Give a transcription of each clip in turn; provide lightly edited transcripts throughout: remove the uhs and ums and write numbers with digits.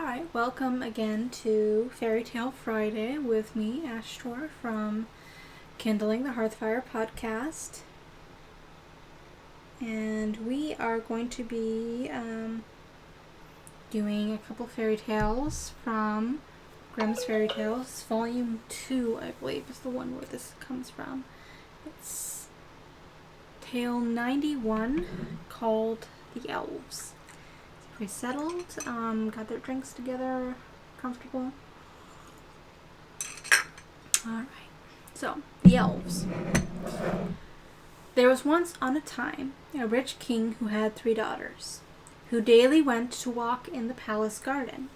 Hi, welcome again to Fairy Tale Friday with me, Ashtor, from Kindling the Hearthfire podcast. And we are going to be doing a couple fairy tales from Grimm's Fairy Tales. Volume 2, I believe, is the one where this comes from. It's Tale 91, called The Elves. Pretty settled, got their drinks together, comfortable. Alright, so, the elves. There was once on a time a rich king who had 3 daughters, who daily went to walk in the palace garden,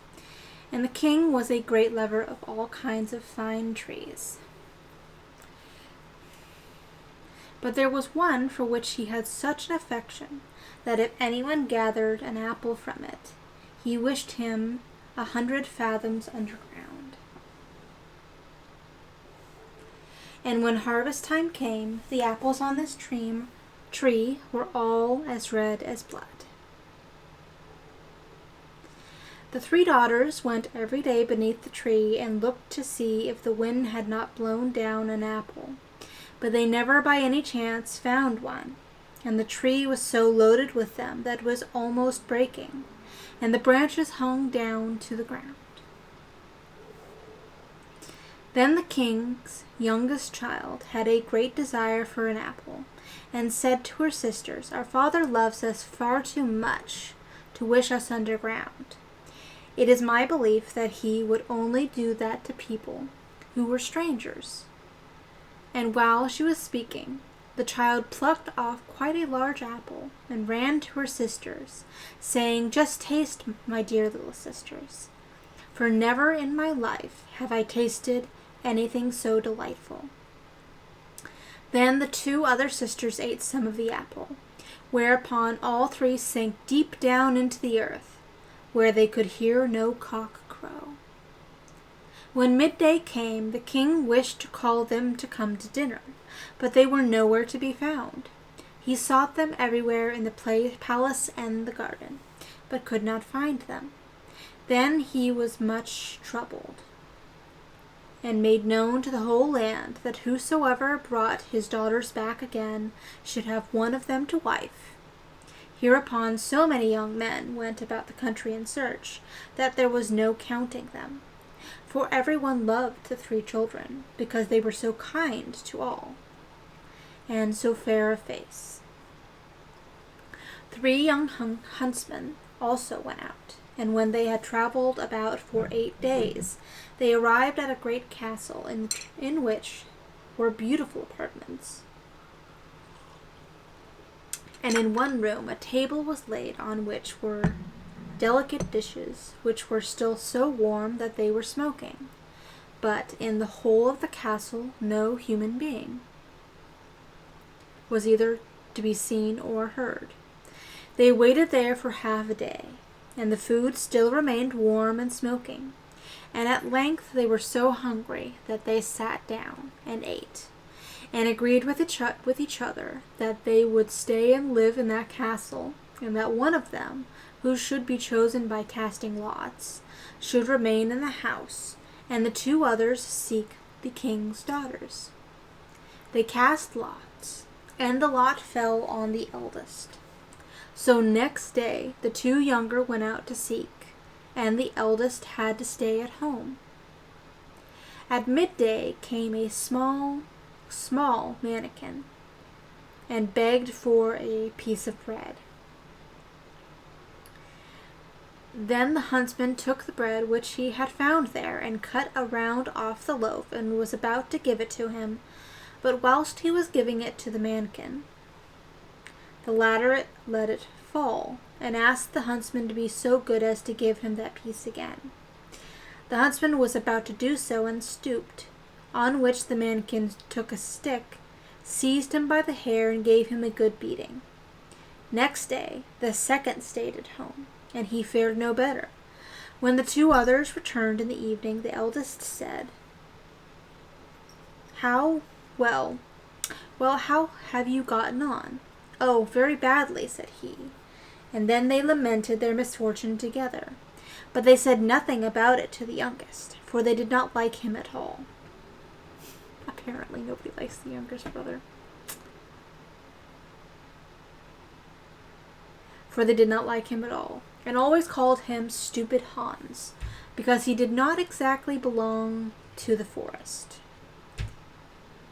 and the king was a great lover of all kinds of fine trees. But there was one for which he had such an affection that if anyone gathered an apple from it, he wished him 100 fathoms underground. And when harvest time came, the apples on this tree were all as red as blood. The 3 daughters went every day beneath the tree and looked to see if the wind had not blown down an apple, but they never by any chance found one. And the tree was so loaded with them that it was almost breaking, and the branches hung down to the ground. Then the king's youngest child had a great desire for an apple, and said to her sisters, "Our father loves us far too much to wish us underground. It is my belief that he would only do that to people who were strangers." And while she was speaking, the child plucked off quite a large apple and ran to her sisters, saying, "Just taste, my dear little sisters, for never in my life have I tasted anything so delightful." Then the 2 other sisters ate some of the apple, whereupon all 3 sank deep down into the earth, where they could hear no cock crow. When midday came, the king wished to call them to come to dinner, but they were nowhere to be found. He sought them everywhere in the palace and the garden, but could not find them. Then he was much troubled, and made known to the whole land that whosoever brought his daughters back again should have one of them to wife. Hereupon so many young men went about the country in search, that there was no counting them. For everyone loved the 3 children, because they were so kind to all, and so fair of face. 3 young huntsmen also went out, and when they had traveled about for 8 days, they arrived at a great castle in which were beautiful apartments. And in one room a table was laid on which were delicate dishes, which were still so warm that they were smoking, but in the whole of the castle no human being was either to be seen or heard. They waited there for half a day, and the food still remained warm and smoking, and at length they were so hungry that they sat down and ate, and agreed with each other that they would stay and live in that castle, and that one of them, who should be chosen by casting lots, should remain in the house, and the 2 others seek the king's daughters. They cast lots, and the lot fell on the eldest. So next day the 2 younger went out to seek, and the eldest had to stay at home. At midday came a small mannikin, and begged for a piece of bread. Then the huntsman took the bread which he had found there, and cut a round off the loaf, and was about to give it to him, but whilst he was giving it to the mannikin, the latter let it fall, and asked the huntsman to be so good as to give him that piece again. The huntsman was about to do so, and stooped, on which the mannikin took a stick, seized him by the hair, and gave him a good beating. Next day the second stayed at home, and he fared no better. When the 2 others returned in the evening, the eldest said, How have you gotten on?" "Oh, very badly," said he. And then they lamented their misfortune together. But they said nothing about it to the youngest, for they did not like him at all. Apparently nobody likes the youngest brother. For they did not like him at all, and always called him Stupid Hans, because he did not exactly belong to the forest.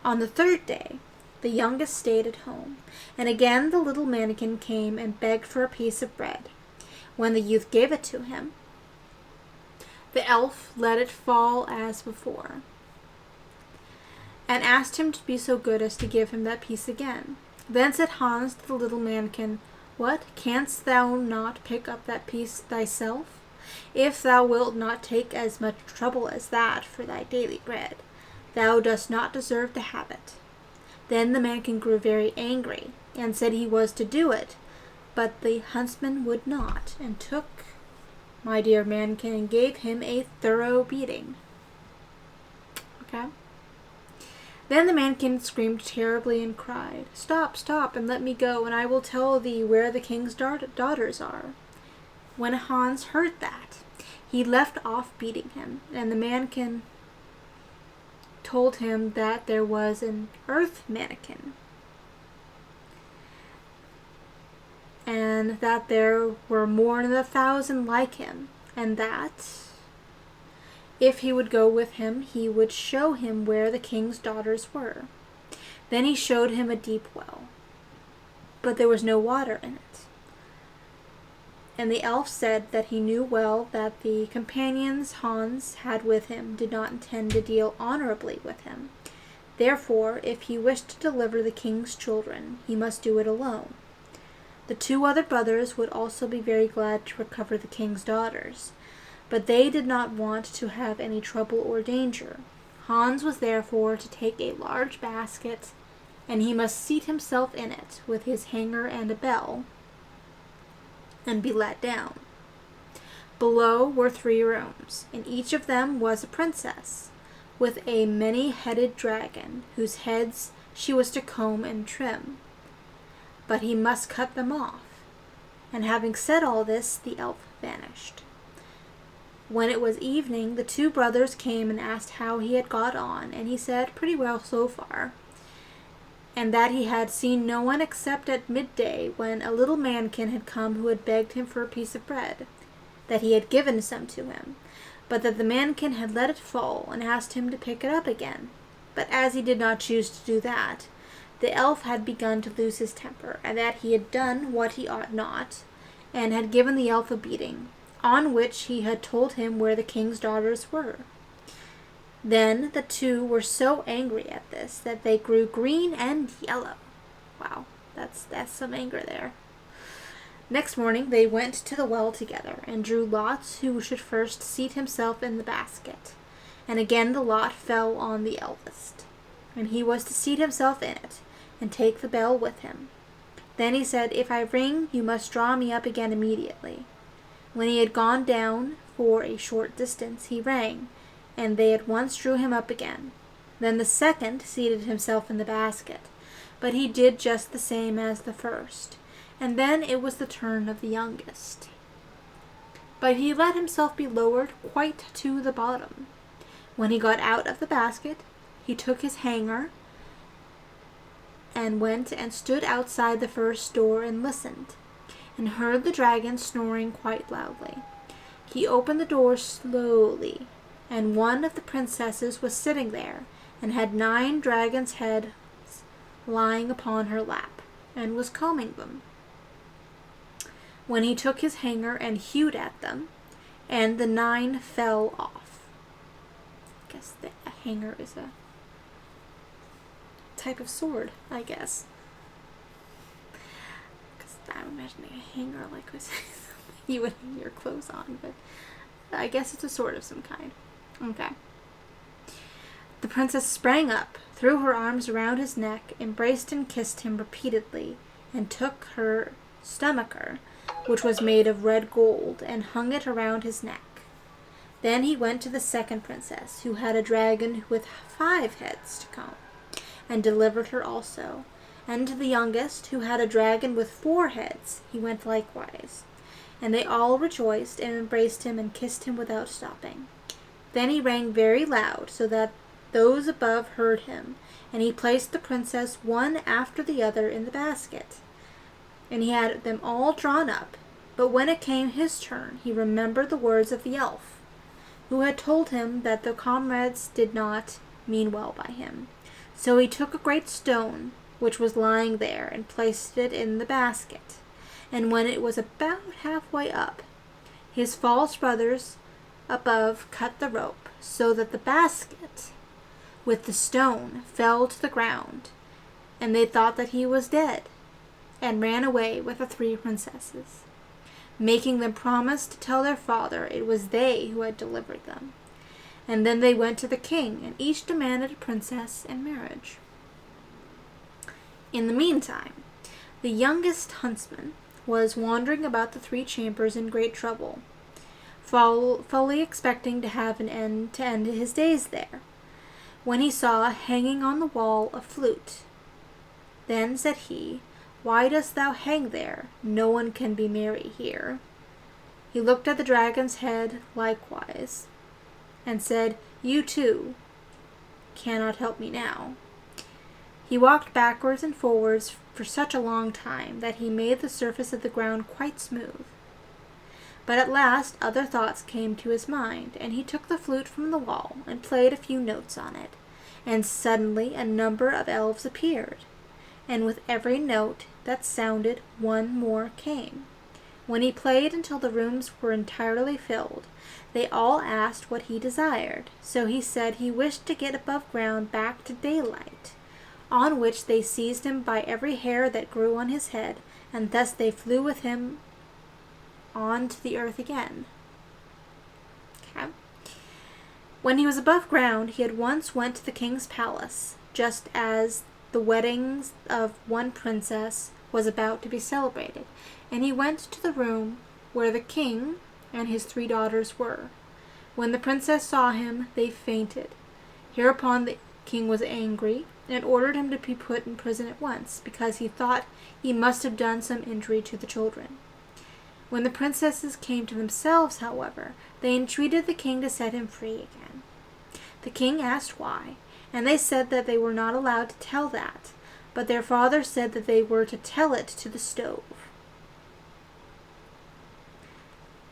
On the third day, the youngest stayed at home, and again the little mannikin came and begged for a piece of bread. When the youth gave it to him, the elf let it fall as before, and asked him to be so good as to give him that piece again. Then said Hans to the little mannikin, "What, canst thou not pick up that piece thyself? If thou wilt not take as much trouble as that for thy daily bread, thou dost not deserve to have it." Then the mannikin grew very angry, and said he was to do it, but the huntsman would not, and took my dear mannikin and gave him a thorough beating. Okay? Then the mannikin screamed terribly and cried, "Stop, stop, and let me go, and I will tell thee where the king's daughters are." When Hans heard that, he left off beating him, and the mannikin told him that there was an earth mannikin, and that there were more than 1,000 like him, and that if he would go with him, he would show him where the king's daughters were. Then he showed him a deep well, but there was no water in it. And the elf said that he knew well that the companions Hans had with him did not intend to deal honorably with him. Therefore, if he wished to deliver the king's children, he must do it alone. The 2 other brothers would also be very glad to recover the king's daughters, but they did not want to have any trouble or danger. Hans was therefore to take a large basket, and he must seat himself in it with his hanger and a bell, and be let down. Below were 3 rooms. In each of them was a princess, with a many-headed dragon, whose heads she was to comb and trim. But he must cut them off. And having said all this, the elf vanished. When it was evening, the 2 brothers came and asked how he had got on, and he said, "Pretty well so far," and that he had seen no one except at midday, when a little mannikin had come who had begged him for a piece of bread, that he had given some to him, but that the mannikin had let it fall and asked him to pick it up again. But as he did not choose to do that, the elf had begun to lose his temper, and that he had done what he ought not, and had given the elf a beating, on which he had told him where the king's daughters were. Then the 2 were so angry at this that they grew green and yellow. Wow, that's some anger there. Next morning they went to the well together, and drew lots who should first seat himself in the basket. And again the lot fell on the eldest, and he was to seat himself in it, and take the bell with him. Then he said, "If I ring, you must draw me up again immediately." When he had gone down for a short distance, he rang, and they at once drew him up again. Then the second seated himself in the basket, but he did just the same as the first, and then it was the turn of the youngest. But he let himself be lowered quite to the bottom. When he got out of the basket, he took his hanger, and went and stood outside the first door and listened, and heard the dragon snoring quite loudly. He opened the door slowly, and one of the princesses was sitting there, and had 9 dragons' heads lying upon her lap, and was combing them. When he took his hanger and hewed at them, and the 9 fell off. I guess the hanger is a type of sword, I guess. Because I'm imagining a hanger like was you would hang your clothes on, but I guess it's a sword of some kind. Okay. The princess sprang up, threw her arms around his neck, embraced and kissed him repeatedly, and took her stomacher, which was made of red gold, and hung it around his neck. Then he went to the second princess, who had a dragon with 5 heads to comb, and delivered her also. And to the youngest, who had a dragon with 4 heads, he went likewise. And they all rejoiced and embraced him and kissed him without stopping. Then he rang very loud, so that those above heard him, and he placed the princess one after the other in the basket. And he had them all drawn up. But when it came his turn, he remembered the words of the elf, who had told him that the comrades did not mean well by him. So he took a great stone, which was lying there, and placed it in the basket. And when it was about halfway up, his false brothers above cut the rope, so that the basket with the stone fell to the ground, and they thought that he was dead, and ran away with the 3 princesses, making them promise to tell their father it was they who had delivered them. And then they went to the king, and each demanded a princess in marriage. In the meantime, the youngest huntsman was wandering about the 3 chambers in great trouble, fully expecting to have an end to end his days there, when he saw hanging on the wall a flute. Then said he, "Why dost thou hang there? No one can be merry here." He looked at the dragon's head likewise, and said, "You too cannot help me now." He walked backwards and forwards for such a long time that he made the surface of the ground quite smooth. But at last other thoughts came to his mind, and he took the flute from the wall and played a few notes on it, and suddenly a number of elves appeared, and with every note that sounded one more came. When he played until the rooms were entirely filled, they all asked what he desired, so he said he wished to get above ground back to daylight, on which they seized him by every hair that grew on his head, and thus they flew with him on to the earth again. Okay. When he was above ground, he at once went to the king's palace, just as the wedding of one princess was about to be celebrated, and he went to the room where the king and his 3 daughters were. When the princess saw him, they fainted. Hereupon the king was angry, and ordered him to be put in prison at once, because he thought he must have done some injury to the children. When the princesses came to themselves, however, they entreated the king to set him free again. The king asked why, and they said that they were not allowed to tell that, but their father said that they were to tell it to the stove.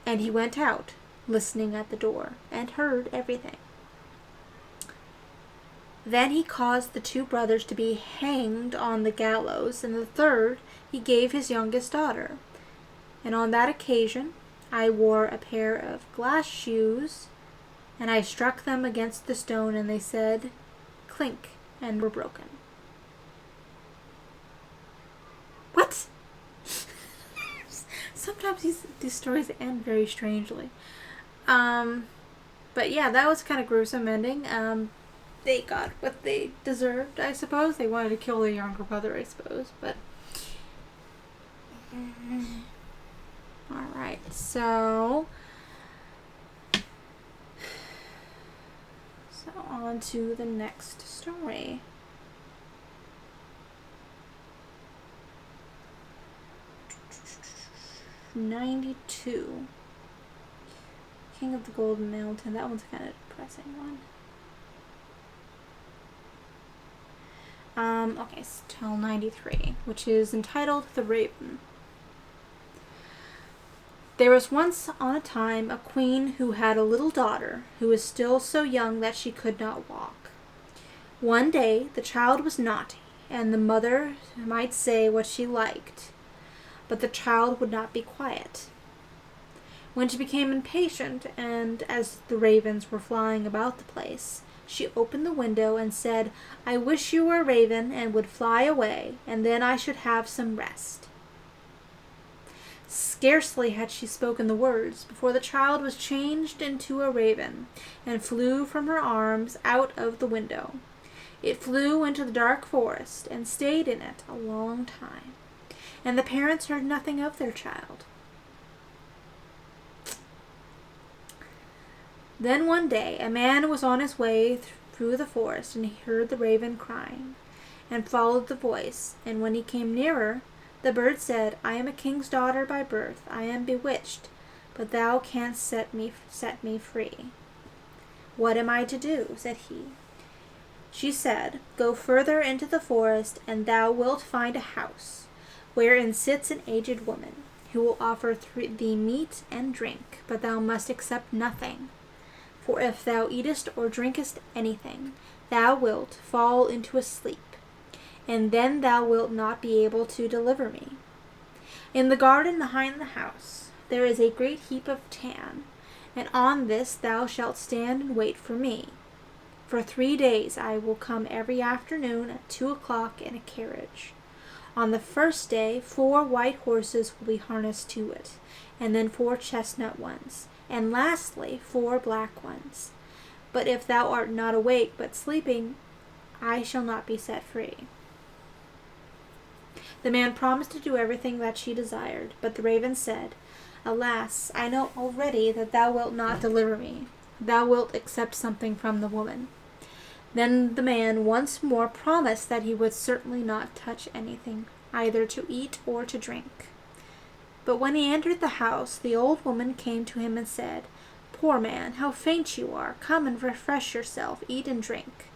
And he went out, listening at the door, and heard everything. Then he caused the 2 brothers to be hanged on the gallows, and the 3rd he gave his youngest daughter. And on that occasion I wore a pair of glass shoes, and I struck them against the stone, and they said, "Clink," and were broken. What? Sometimes these stories end very strangely. But yeah, that was kind of gruesome ending. They got what they deserved, I suppose. They wanted to kill their younger brother, I suppose, but... Alright, so on to the next story. '92. King of the Golden Mountain. That one's kind of a depressing one. Okay, so till 93, which is entitled The Raven. There was once on a time a queen who had a little daughter who was still so young that she could not walk. One day the child was naughty, and the mother might say what she liked, but the child would not be quiet. When she became impatient, and as the ravens were flying about the place, she opened the window and said, "I wish you were a raven and would fly away, and then I should have some rest." Scarcely had she spoken the words before the child was changed into a raven and flew from her arms out of the window. It flew into the dark forest and stayed in it a long time, and the parents heard nothing of their child. Then one day a man was on his way through the forest, and he heard the raven crying, and followed the voice, and when he came nearer, The bird said, I am a king's daughter by birth. I am bewitched, but thou canst set me free. What am I to do? Said he. She said, Go further into the forest, and thou wilt find a house, wherein sits an aged woman, who will offer thee meat and drink, but thou must accept nothing. For if thou eatest or drinkest anything, thou wilt fall into a sleep, and then thou wilt not be able to deliver me. In the garden behind the house there is a great heap of tan, and on this thou shalt stand and wait for me. For 3 days I will come every afternoon at 2 o'clock in a carriage. On the first day 4 white horses will be harnessed to it, and then 4 chestnut ones, and lastly 4 black ones. But if thou art not awake but sleeping, I shall not be set free. The man promised to do everything that she desired, but the raven said, Alas, I know already that thou wilt not deliver me. Thou wilt accept something from the woman. Then the man once more promised that he would certainly not touch anything, either to eat or to drink. But when he entered the house, the old woman came to him and said, Poor man, how faint you are! Come and refresh yourself, eat and drink.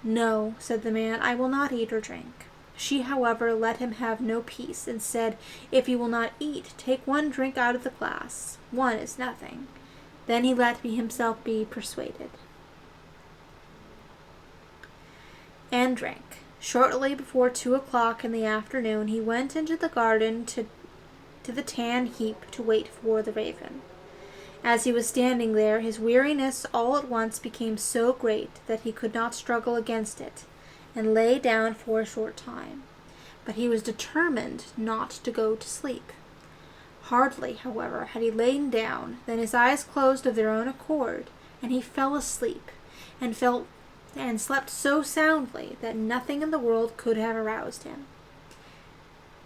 No, said the man, I will not eat or drink. She, however, let him have no peace, and said, If you will not eat, take 1 drink out of the glass. 1 is nothing. Then he let himself be persuaded, and drank. Shortly before 2 o'clock in the afternoon, he went into the garden to the tan heap to wait for the raven. As he was standing there, his weariness all at once became so great that he could not struggle against it, and lay down for a short time. But he was determined not to go to sleep. Hardly, however, had he lain down than his eyes closed of their own accord, and he fell asleep, and slept so soundly that nothing in the world could have aroused him.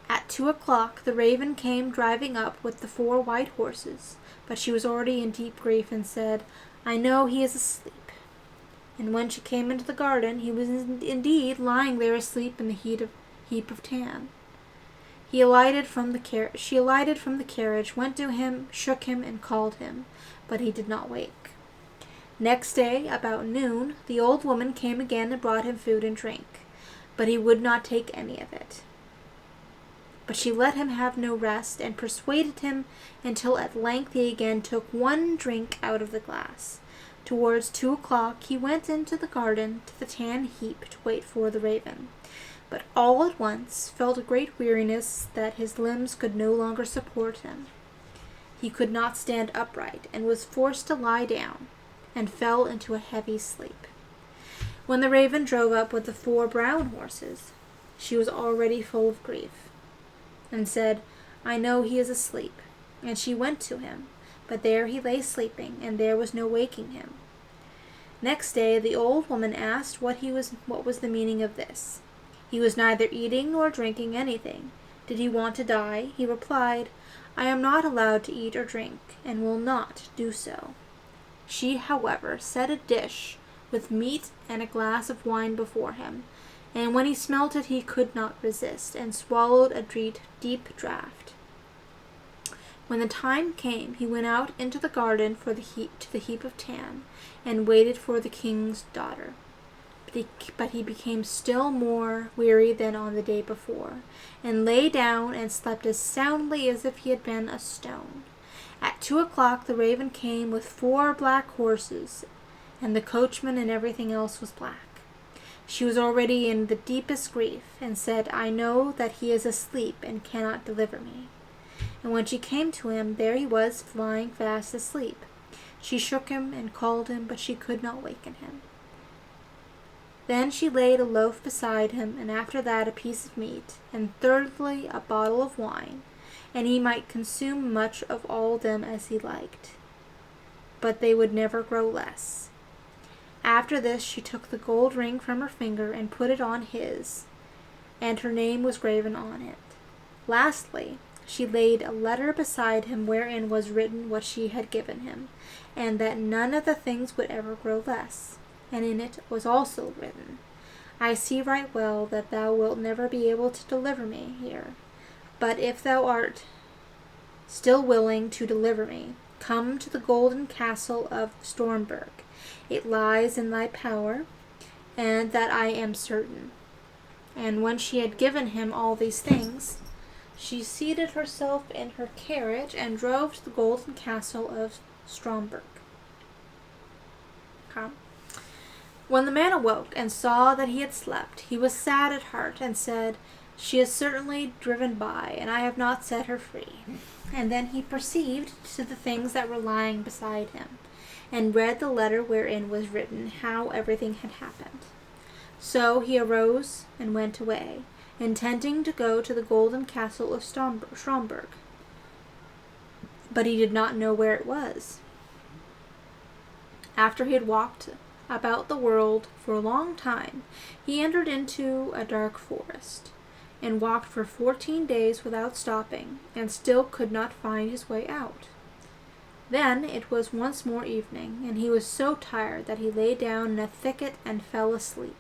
At 2 o'clock the raven came driving up with the 4 white horses, but she was already in deep grief, and said, I know he is asleep. And when she came into the garden, he was indeed lying there asleep in the heap of tan. She alighted from the carriage, went to him, shook him, and called him, but he did not wake. Next day, about noon, the old woman came again and brought him food and drink, but he would not take any of it. But she let him have no rest, and persuaded him until at length he again took 1 drink out of the glass. Towards 2 o'clock he went into the garden to the tan heap to wait for the raven, but all at once felt a great weariness that his limbs could no longer support him. He could not stand upright, and was forced to lie down, and fell into a heavy sleep. When the raven drove up with the 4 brown horses, she was already full of grief, and said, I know he is asleep. And she went to him, but there he lay sleeping, and there was no waking him. Next day the old woman asked what was the meaning of this. He was neither eating nor drinking anything. Did he want to die? He replied, I am not allowed to eat or drink, and will not do so. She, however, set a dish with meat and a glass of wine before him, and when he smelt it he could not resist, and swallowed a deep draught. When the time came, he went out into the garden to the heap of tan, and waited for the king's daughter. But he became still more weary than on the day before, and lay down and slept as soundly as if he had been a stone. At 2 o'clock the raven came with 4 black horses, and the coachman and everything else was black. She was already in the deepest grief, and said, I know that he is asleep and cannot deliver me. And when she came to him, there he was lying fast asleep. She shook him and called him, but she could not waken him. Then she laid a loaf beside him, and after that a piece of meat, and thirdly a bottle of wine, and he might consume much of all them as he liked, but they would never grow less. After this she took the gold ring from her finger and put it on his, and her name was graven on it. Lastly, she laid a letter beside him wherein was written what she had given him, and that none of the things would ever grow less. And in it was also written, I see right well that thou wilt never be able to deliver me here, But if thou art still willing to deliver me, come to the golden castle of Stromberg. It lies in thy power, and that I am certain." And when she had given him all these things, she seated herself in her carriage and drove to the golden castle of Stromberg. When the man awoke and saw that he had slept, he was sad at heart and said, "She is certainly driven by, and I have not set her free." And then he perceived to the things that were lying beside him, and read the letter wherein was written how everything had happened. So he arose and went away, intending to go to the golden castle of Stromberg, but he did not know where it was. After he had walked about the world for a long time, he entered into a dark forest, and walked for 14 days without stopping, and still could not find his way out. Then it was once more evening, and he was so tired that he lay down in a thicket and fell asleep.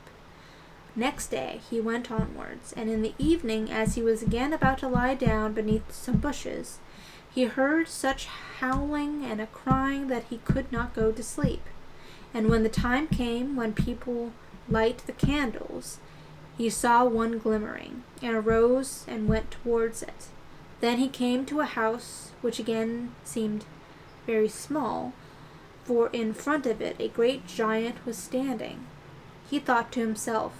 Next day he went onwards, and in the evening, as he was again about to lie down beneath some bushes, he heard such howling and a crying that he could not go to sleep. And when the time came when people light the candles, he saw one glimmering, and arose and went towards it. Then he came to a house which again seemed very small, for in front of it a great giant was standing. He thought to himself,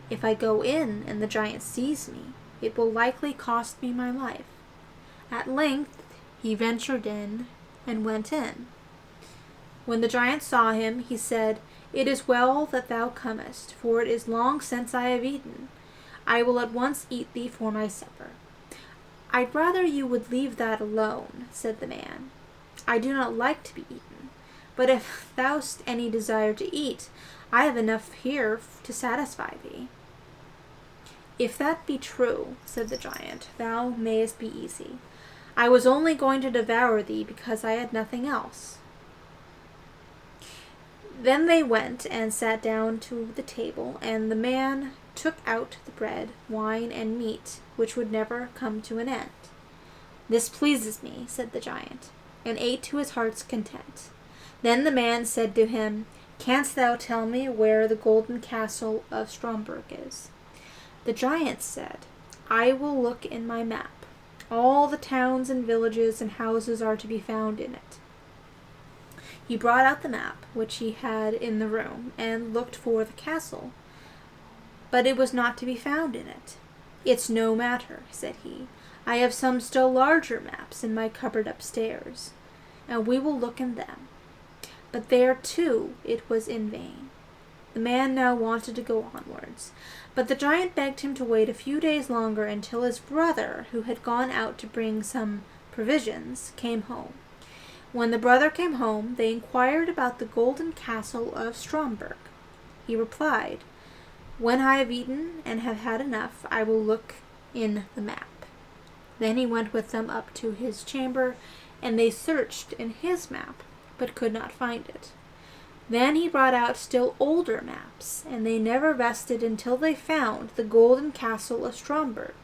"If I go in and the giant sees me, it will likely cost me my life." At length he ventured in and went in. When the giant saw him, he said, "It is well that thou comest, for it is long since I have eaten. I will at once eat thee for my supper." "I'd rather you would leave that alone," said the man. "I do not like to be eaten. But if thou'st any desire to eat, I have enough here to satisfy thee." "If that be true," said the giant, "thou mayest be easy. I was only going to devour thee because I had nothing else." Then they went and sat down to the table, and the man took out the bread, wine, and meat, which would never come to an end. "This pleases me," said the giant, and ate to his heart's content. Then the man said to him, "Canst thou tell me where the golden castle of Stromberg is?" The giant said, "I will look in my map. All the towns and villages and houses are to be found in it." He brought out the map, which he had in the room, and looked for the castle, but it was not to be found in it. "It's no matter," said he. "I have some still larger maps in my cupboard upstairs, and we will look in them." But there, too, it was in vain. The man now wanted to go onwards, but the giant begged him to wait a few days longer until his brother, who had gone out to bring some provisions, came home. When the brother came home, they inquired about the golden castle of Stromberg. He replied, "When I have eaten and have had enough, I will look in the map." Then he went with them up to his chamber, and they searched in his map, but could not find it. Then he brought out still older maps, and they never rested until they found the golden castle of Stromberg.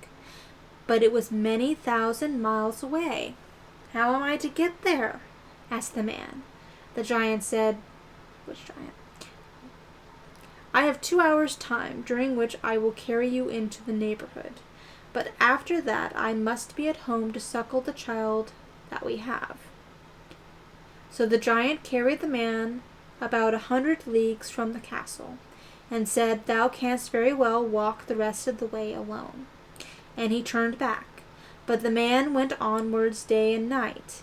But it was many thousand miles away. "How am I to get there?" asked the man. The giant said, "Which giant?" "I have 2 hours' time, during which I will carry you into the neighborhood. But after that I must be at home to suckle the child that we have." So the giant carried the man about 100 leagues from the castle, and said, "Thou canst very well walk the rest of the way alone." And he turned back, but the man went onwards day and night,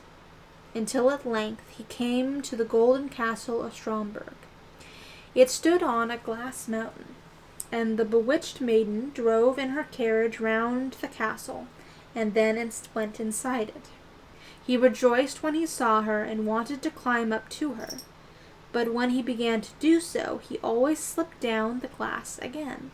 until at length he came to the golden castle of Stromberg. It stood on a glass mountain, and the bewitched maiden drove in her carriage round the castle, and then went inside it. He rejoiced when he saw her, and wanted to climb up to her, but when he began to do so, he always slipped down the glass again.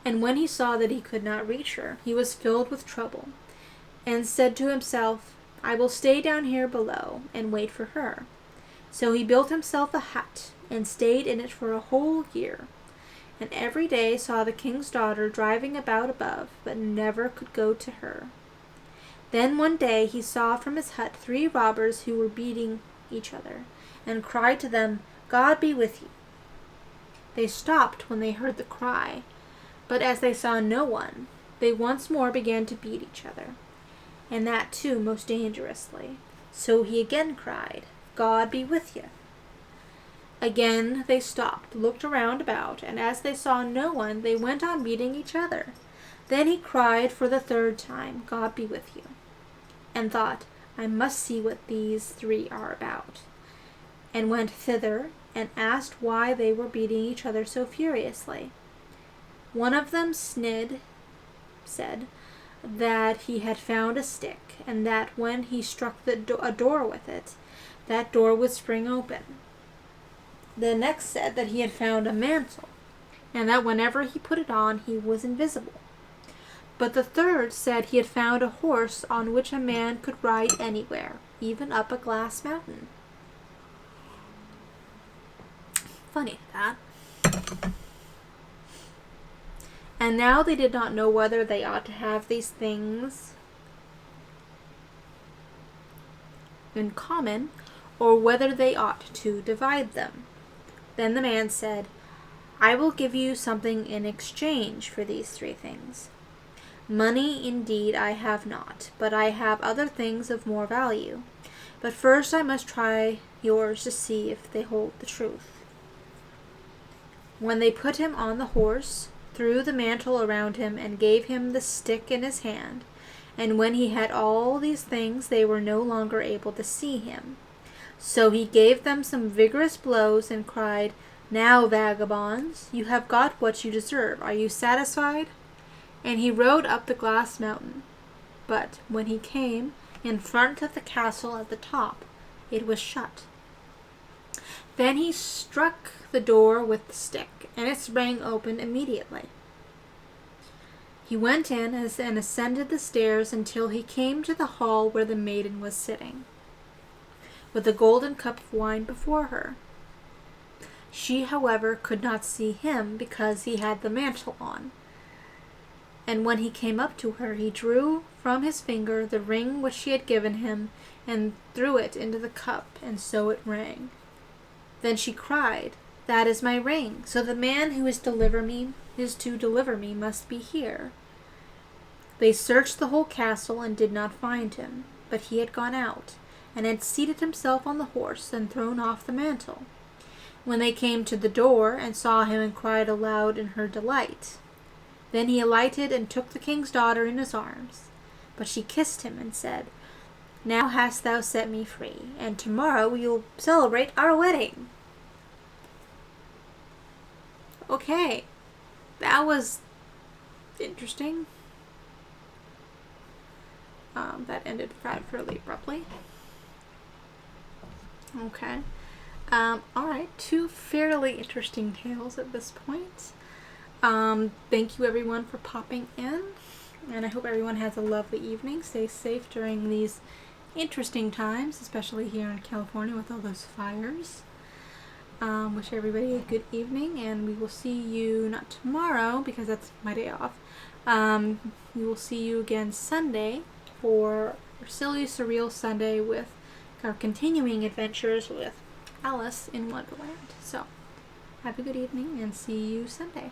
And when he saw that he could not reach her, he was filled with trouble, and said to himself, "I will stay down here below, and wait for her." So he built himself a hut and stayed in it for a whole year, and every day saw the king's daughter driving about above, but never could go to her. Then one day he saw from his hut 3 robbers who were beating each other, and cried to them, "God be with you." They stopped when they heard the cry, but as they saw no one, they once more began to beat each other, and that too most dangerously. So he again cried, "God be with you." Again they stopped, looked around about, and as they saw no one, they went on beating each other. Then he cried for the 3rd time, "God be with you," and thought, "I must see what these 3 are about," and went thither and asked why they were beating each other so furiously. One of them, Snid, said that he had found a stick, and that when he struck a door with it, that door would spring open. The next said that he had found a mantle, and that whenever he put it on, he was invisible. But the 3rd said he had found a horse on which a man could ride anywhere, even up a glass mountain. Funny that. And now they did not know whether they ought to have these things in common, or whether they ought to divide them. Then the man said, "I will give you something in exchange for these 3 things. Money indeed I have not, but I have other things of more value. But first I must try yours to see if they hold the truth." When they put him on the horse, threw the mantle around him, and gave him the stick in his hand, and when he had all these things, they were no longer able to see him. So he gave them some vigorous blows and cried, "Now, vagabonds, you have got what you deserve. Are you satisfied?" And he rode up the glass mountain. But when he came in front of the castle at the top, it was shut. Then he struck the door with the stick, and it sprang open immediately. He went in and ascended the stairs until he came to the hall where the maiden was sitting, with a golden cup of wine before her. She, however, could not see him because he had the mantle on. And when he came up to her, he drew from his finger the ring which she had given him, and threw it into the cup, and so it rang. Then she cried, "That is my ring, so the man who is to deliver me must be here." They searched the whole castle and did not find him, but he had gone out, and had seated himself on the horse and thrown off the mantle. When they came to the door and saw him, and cried aloud in her delight. Then he alighted and took the king's daughter in his arms. But she kissed him and said, "Now hast thou set me free, and tomorrow we will celebrate our wedding." Okay, that was interesting. That ended fairly abruptly. Okay. Alright, 2 fairly interesting tales at this point. Thank you everyone for popping in, and I hope everyone has a lovely evening. Stay safe during these interesting times, especially here in California with all those fires. Wish everybody a good evening, and we will see you not tomorrow because that's my day off. We will see you again Sunday for Silly Surreal Sunday with our continuing adventures with Alice in Wonderland. So, have a good evening and see you Sunday.